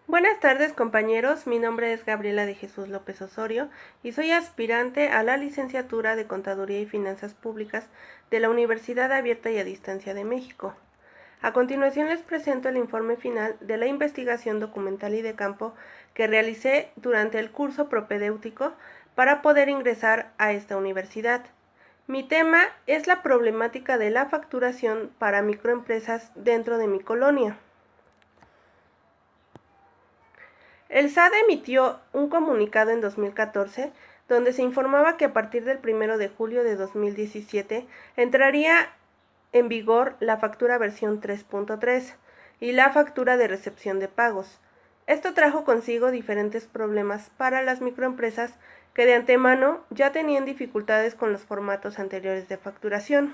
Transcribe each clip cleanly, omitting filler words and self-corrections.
Buenas tardes, compañeros. Mi nombre es Gabriela de Jesús López Osorio y soy aspirante a la licenciatura de Contaduría y Finanzas Públicas de la Universidad Abierta y a Distancia de México. A continuación les presento el informe final de la investigación documental y de campo que realicé durante el curso propedéutico para poder ingresar a esta universidad. Mi tema es la problemática de la facturación para microempresas dentro de mi colonia. El SAT emitió un comunicado en 2014 donde se informaba que a partir del 1 de julio de 2017 entraría en vigor la factura versión 3.3 y la factura de recepción de pagos. Esto trajo consigo diferentes problemas para las microempresas que de antemano ya tenían dificultades con los formatos anteriores de facturación.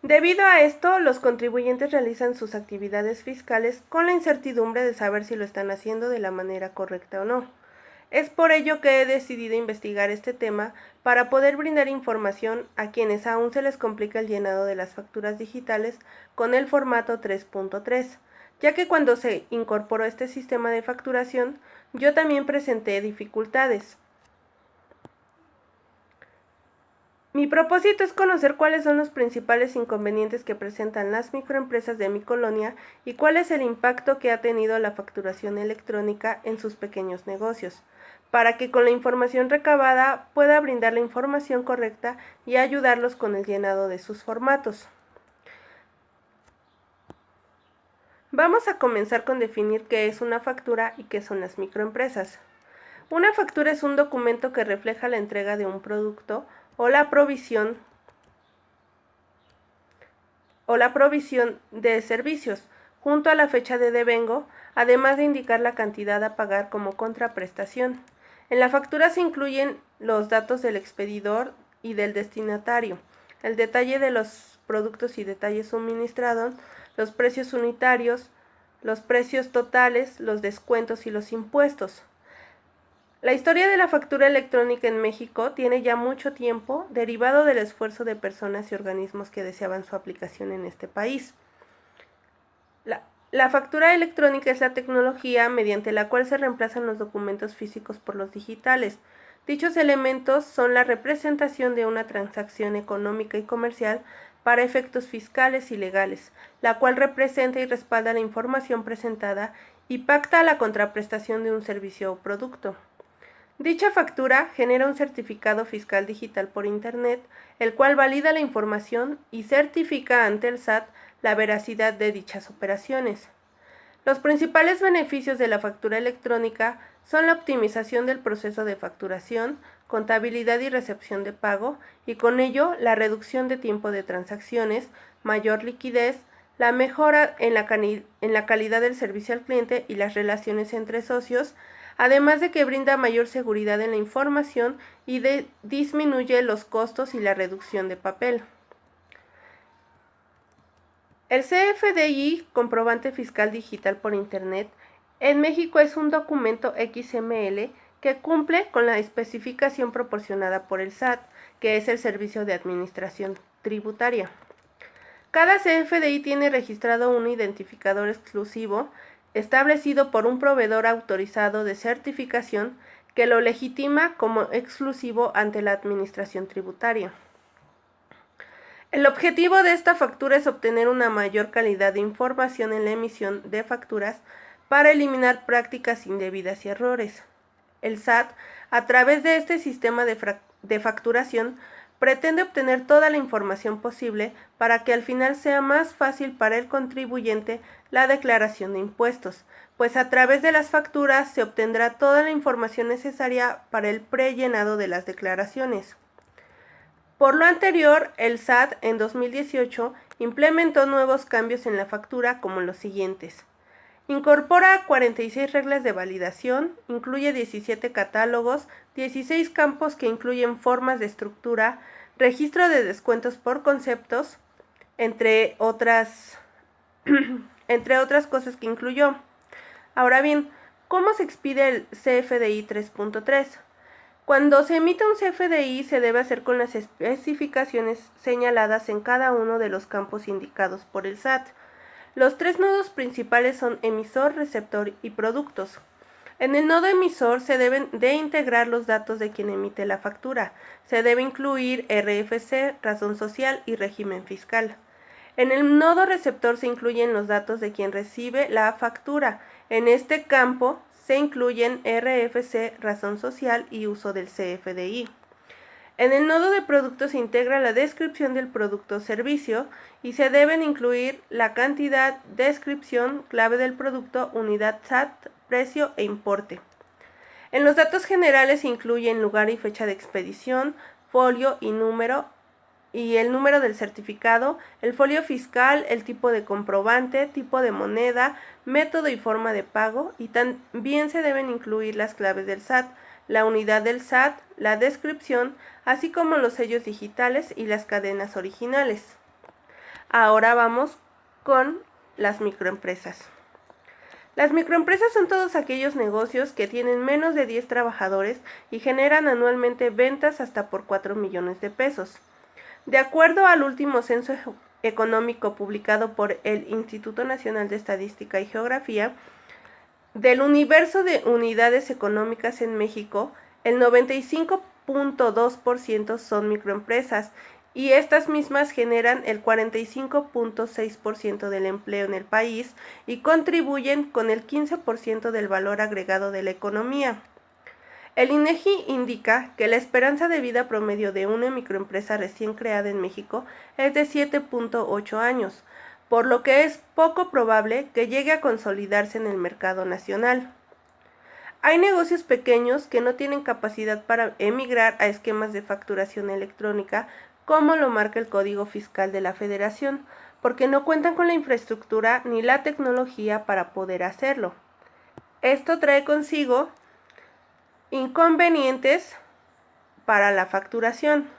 Debido a esto, los contribuyentes realizan sus actividades fiscales con la incertidumbre de saber si lo están haciendo de la manera correcta o no. Es por ello que he decidido investigar este tema para poder brindar información a quienes aún se les complica el llenado de las facturas digitales con el formato 3.3, ya que cuando se incorporó este sistema de facturación, yo también presenté dificultades. Mi propósito es conocer cuáles son los principales inconvenientes que presentan las microempresas de mi colonia y cuál es el impacto que ha tenido la facturación electrónica en sus pequeños negocios, para que con la información recabada pueda brindar la información correcta y ayudarlos con el llenado de sus formatos. Vamos a comenzar con definir qué es una factura y qué son las microempresas. Una factura es un documento que refleja la entrega de un producto o la provisión de servicios, junto a la fecha de devengo, además de indicar la cantidad a pagar como contraprestación. En la factura se incluyen los datos del expedidor y del destinatario, el detalle de los productos y detalles suministrados, los precios unitarios, los precios totales, los descuentos y los impuestos. La historia de la factura electrónica en México tiene ya mucho tiempo, derivado del esfuerzo de personas y organismos que deseaban su aplicación en este país. La factura electrónica es la tecnología mediante la cual se reemplazan los documentos físicos por los digitales. Dichos elementos son la representación de una transacción económica y comercial para efectos fiscales y legales, la cual representa y respalda la información presentada y pacta la contraprestación de un servicio o producto. Dicha factura genera un certificado fiscal digital por Internet, el cual valida la información y certifica ante el SAT la veracidad de dichas operaciones. Los principales beneficios de la factura electrónica son la optimización del proceso de facturación, contabilidad y recepción de pago, y con ello la reducción de tiempo de transacciones, mayor liquidez, la mejora en la calidad del servicio al cliente y las relaciones entre socios, además de que brinda mayor seguridad en la información y disminuye los costos y la reducción de papel. El CFDI, comprobante fiscal digital por Internet, en México es un documento XML que cumple con la especificación proporcionada por el SAT, que es el Servicio de Administración Tributaria. Cada CFDI tiene registrado un identificador exclusivo establecido por un proveedor autorizado de certificación que lo legitima como exclusivo ante la Administración Tributaria. El objetivo de esta factura es obtener una mayor calidad de información en la emisión de facturas para eliminar prácticas indebidas y errores. El SAT, a través de este sistema de facturación, pretende obtener toda la información posible para que al final sea más fácil para el contribuyente la declaración de impuestos, pues a través de las facturas se obtendrá toda la información necesaria para el prellenado de las declaraciones. Por lo anterior, el SAT en 2018 implementó nuevos cambios en la factura como los siguientes. Incorpora 46 reglas de validación, incluye 17 catálogos, 16 campos que incluyen formas de estructura, registro de descuentos por conceptos, entre otras cosas que incluyó. Ahora bien, ¿cómo se expide el CFDI 3.3? Cuando se emite un CFDI se debe hacer con las especificaciones señaladas en cada uno de los campos indicados por el SAT. Los tres nodos principales son emisor, receptor y productos. En el nodo emisor se deben de integrar los datos de quien emite la factura. Se debe incluir RFC, razón social y régimen fiscal. En el nodo receptor se incluyen los datos de quien recibe la factura. En este campo se incluyen RFC, razón social y uso del CFDI. En el nodo de producto se integra la descripción del producto o servicio y se deben incluir la cantidad, descripción, clave del producto, unidad SAT, precio e importe. En los datos generales se incluyen lugar y fecha de expedición, folio y número, y el número del certificado, el folio fiscal, el tipo de comprobante, tipo de moneda, método y forma de pago, y también se deben incluir las claves del SAT, la unidad del SAT, la descripción, así como los sellos digitales y las cadenas originales. Ahora vamos con las microempresas. Las microempresas son todos aquellos negocios que tienen menos de 10 trabajadores y generan anualmente ventas hasta por 4 millones de pesos. De acuerdo al último censo económico publicado por el Instituto Nacional de Estadística y Geografía, del universo de unidades económicas en México, el 95.2% son microempresas y estas mismas generan el 45.6% del empleo en el país y contribuyen con el 15% del valor agregado de la economía. El INEGI indica que la esperanza de vida promedio de una microempresa recién creada en México es de 7.8 años, por lo que es poco probable que llegue a consolidarse en el mercado nacional. Hay negocios pequeños que no tienen capacidad para emigrar a esquemas de facturación electrónica, como lo marca el Código Fiscal de la Federación, porque no cuentan con la infraestructura ni la tecnología para poder hacerlo. Esto trae consigo inconvenientes para la facturación.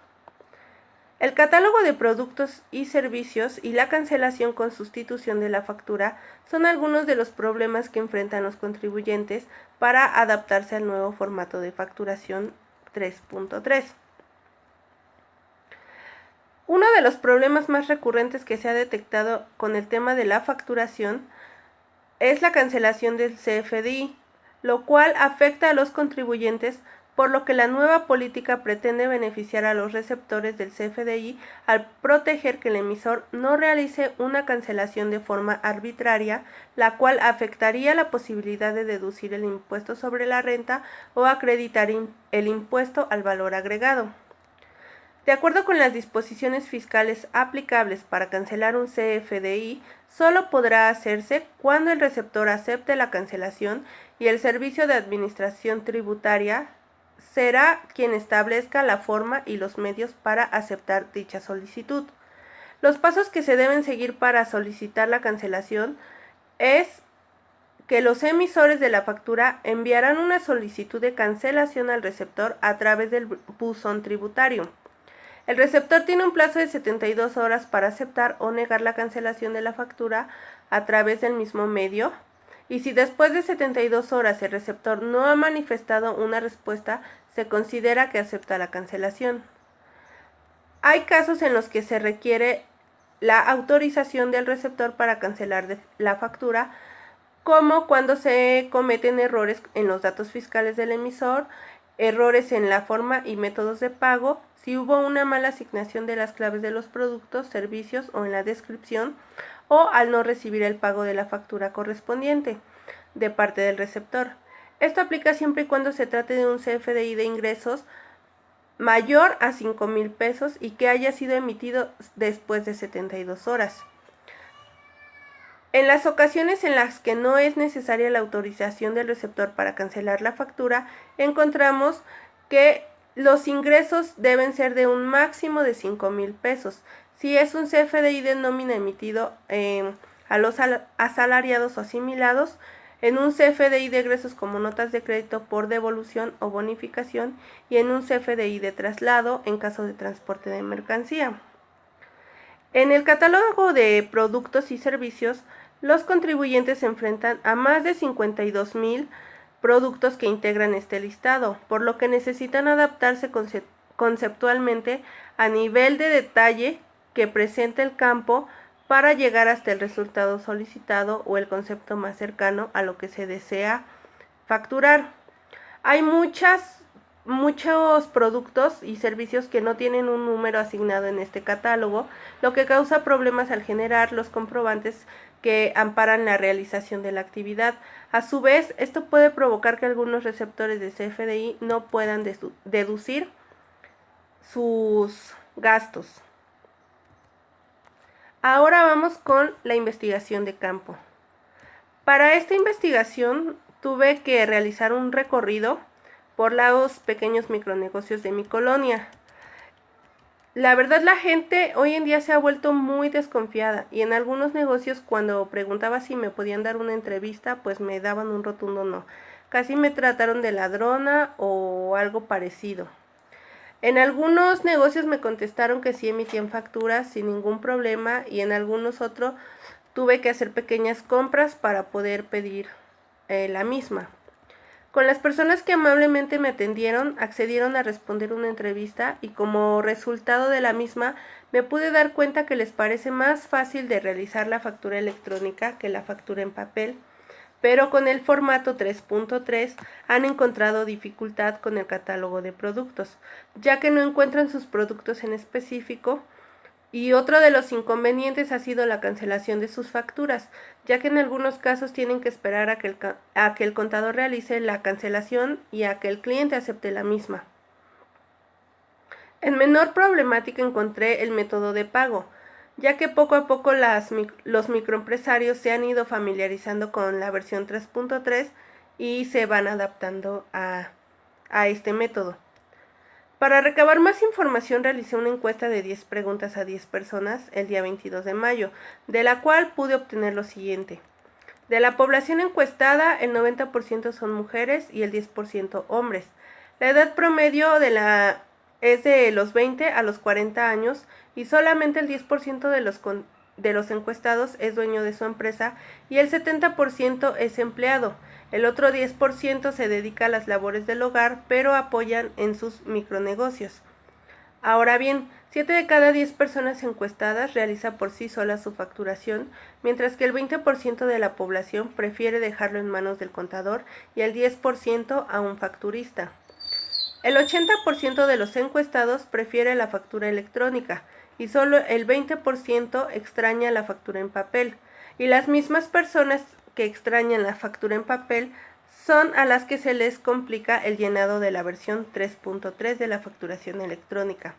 El catálogo de productos y servicios y la cancelación con sustitución de la factura son algunos de los problemas que enfrentan los contribuyentes para adaptarse al nuevo formato de facturación 3.3. Uno de los problemas más recurrentes que se ha detectado con el tema de la facturación es la cancelación del CFDI, lo cual afecta a los contribuyentes, por lo que la nueva política pretende beneficiar a los receptores del CFDI al proteger que el emisor no realice una cancelación de forma arbitraria, la cual afectaría la posibilidad de deducir el impuesto sobre la renta o acreditar el impuesto al valor agregado. De acuerdo con las disposiciones fiscales aplicables para cancelar un CFDI, solo podrá hacerse cuando el receptor acepte la cancelación y el Servicio de Administración Tributaria será quien establezca la forma y los medios para aceptar dicha solicitud. Los pasos que se deben seguir para solicitar la cancelación es que los emisores de la factura enviarán una solicitud de cancelación al receptor a través del buzón tributario. El receptor tiene un plazo de 72 horas para aceptar o negar la cancelación de la factura a través del mismo medio, y si después de 72 horas el receptor no ha manifestado una respuesta, se considera que acepta la cancelación. Hay casos en los que se requiere la autorización del receptor para cancelar la factura, como cuando se cometen errores en los datos fiscales del emisor, errores en la forma y métodos de pago, si hubo una mala asignación de las claves de los productos, servicios o en la descripción, o al no recibir el pago de la factura correspondiente de parte del receptor. Esto aplica siempre y cuando se trate de un CFDI de ingresos mayor a 5,000 pesos y que haya sido emitido después de 72 horas. En las ocasiones en las que no es necesaria la autorización del receptor para cancelar la factura, encontramos que los ingresos deben ser de un máximo de 5,000 pesos. Si es un CFDI de nómina emitido a los asalariados o asimilados, en un CFDI de egresos como notas de crédito por devolución o bonificación y en un CFDI de traslado en caso de transporte de mercancía. En el catálogo de productos y servicios, los contribuyentes se enfrentan a más de 52,000 productos que integran este listado, por lo que necesitan adaptarse conceptualmente a nivel de detalle que presenta el campo para llegar hasta el resultado solicitado o el concepto más cercano a lo que se desea facturar. Hay muchos productos y servicios que no tienen un número asignado en este catálogo, lo que causa problemas al generar los comprobantes que amparan la realización de la actividad. A su vez, esto puede provocar que algunos receptores de CFDI no puedan deducir sus gastos. Ahora vamos con la investigación de campo. Para esta investigación tuve que realizar un recorrido por los pequeños micronegocios de mi colonia. La verdad, la gente hoy en día se ha vuelto muy desconfiada y en algunos negocios, cuando preguntaba si me podían dar una entrevista, pues me daban un rotundo no. Casi me trataron de ladrona o algo parecido. En algunos negocios me contestaron que sí emitían facturas sin ningún problema y en algunos otros tuve que hacer pequeñas compras para poder pedir la misma. Con las personas que amablemente me atendieron, accedieron a responder una entrevista y como resultado de la misma me pude dar cuenta que les parece más fácil de realizar la factura electrónica que la factura en papel, pero con el formato 3.3 han encontrado dificultad con el catálogo de productos, ya que no encuentran sus productos en específico. Y otro de los inconvenientes ha sido la cancelación de sus facturas, ya que en algunos casos tienen que esperar a que el contador realice la cancelación y a que el cliente acepte la misma. En menor problemática encontré el método de pago, ya que poco a poco los microempresarios se han ido familiarizando con la versión 3.3 y se van adaptando a este método. Para recabar más información realicé una encuesta de 10 preguntas a 10 personas el día 22 de mayo, de la cual pude obtener lo siguiente. De la población encuestada, el 90% son mujeres y el 10% hombres. La edad promedio es de los 20 a los 40 años y solamente el 10% de los encuestados es dueño de su empresa y el 70% es empleado. El otro 10% se dedica a las labores del hogar, pero apoyan en sus micronegocios. Ahora bien, 7 de cada 10 personas encuestadas realiza por sí sola su facturación, mientras que el 20% de la población prefiere dejarlo en manos del contador y el 10% a un facturista. El 80% de los encuestados prefiere la factura electrónica y solo el 20% extraña la factura en papel. Y las mismas personas que extrañan la factura en papel son a las que se les complica el llenado de la versión 3.3 de la facturación electrónica.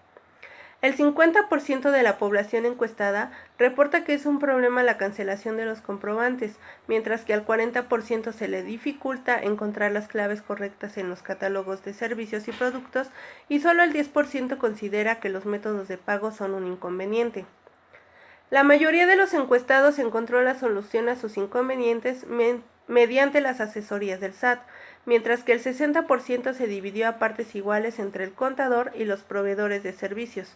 El 50% de la población encuestada reporta que es un problema la cancelación de los comprobantes, mientras que al 40% se le dificulta encontrar las claves correctas en los catálogos de servicios y productos y solo el 10% considera que los métodos de pago son un inconveniente. La mayoría de los encuestados encontró la solución a sus inconvenientes mediante las asesorías del SAT, mientras que el 60% se dividió a partes iguales entre el contador y los proveedores de servicios.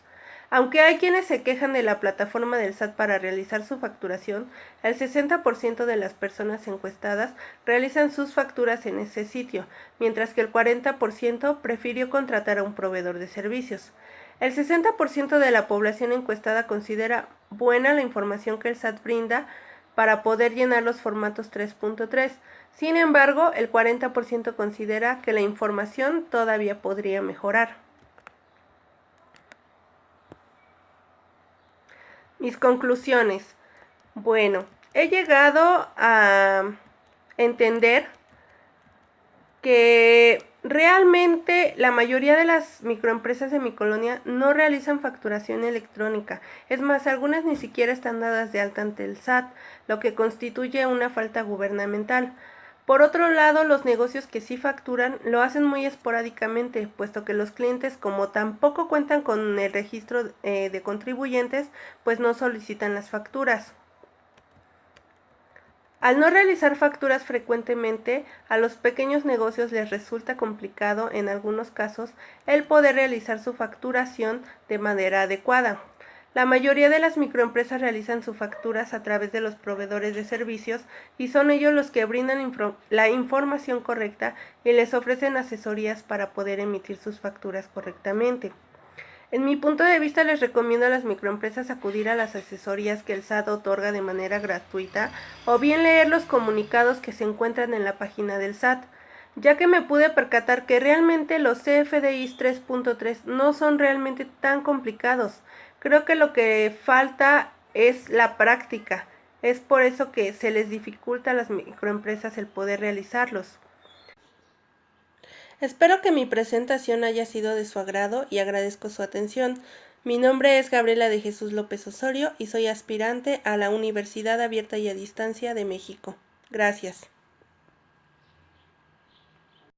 Aunque hay quienes se quejan de la plataforma del SAT para realizar su facturación, el 60% de las personas encuestadas realizan sus facturas en ese sitio, mientras que el 40% prefirió contratar a un proveedor de servicios. El 60% de la población encuestada considera buena la información que el SAT brinda para poder llenar los formatos 3.3. Sin embargo, el 40% considera que la información todavía podría mejorar. Mis conclusiones. Bueno, he llegado a entender que realmente la mayoría de las microempresas de mi colonia no realizan facturación electrónica. Es más, algunas ni siquiera están dadas de alta ante el SAT, lo que constituye una falta gubernamental. Por otro lado, los negocios que sí facturan lo hacen muy esporádicamente, puesto que los clientes, como tampoco cuentan con el registro de contribuyentes, pues no solicitan las facturas. Al no realizar facturas frecuentemente, a los pequeños negocios les resulta complicado en algunos casos el poder realizar su facturación de manera adecuada. La mayoría de las microempresas realizan sus facturas a través de los proveedores de servicios y son ellos los que brindan la información correcta y les ofrecen asesorías para poder emitir sus facturas correctamente. En mi punto de vista, les recomiendo a las microempresas acudir a las asesorías que el SAT otorga de manera gratuita o bien leer los comunicados que se encuentran en la página del SAT, ya que me pude percatar que realmente los CFDIs 3.3 no son realmente tan complicados. Creo que lo que falta es la práctica. Es por eso que se les dificulta a las microempresas el poder realizarlos. Espero que mi presentación haya sido de su agrado y agradezco su atención. Mi nombre es Gabriela de Jesús López Osorio y soy aspirante a la Universidad Abierta y a Distancia de México. Gracias.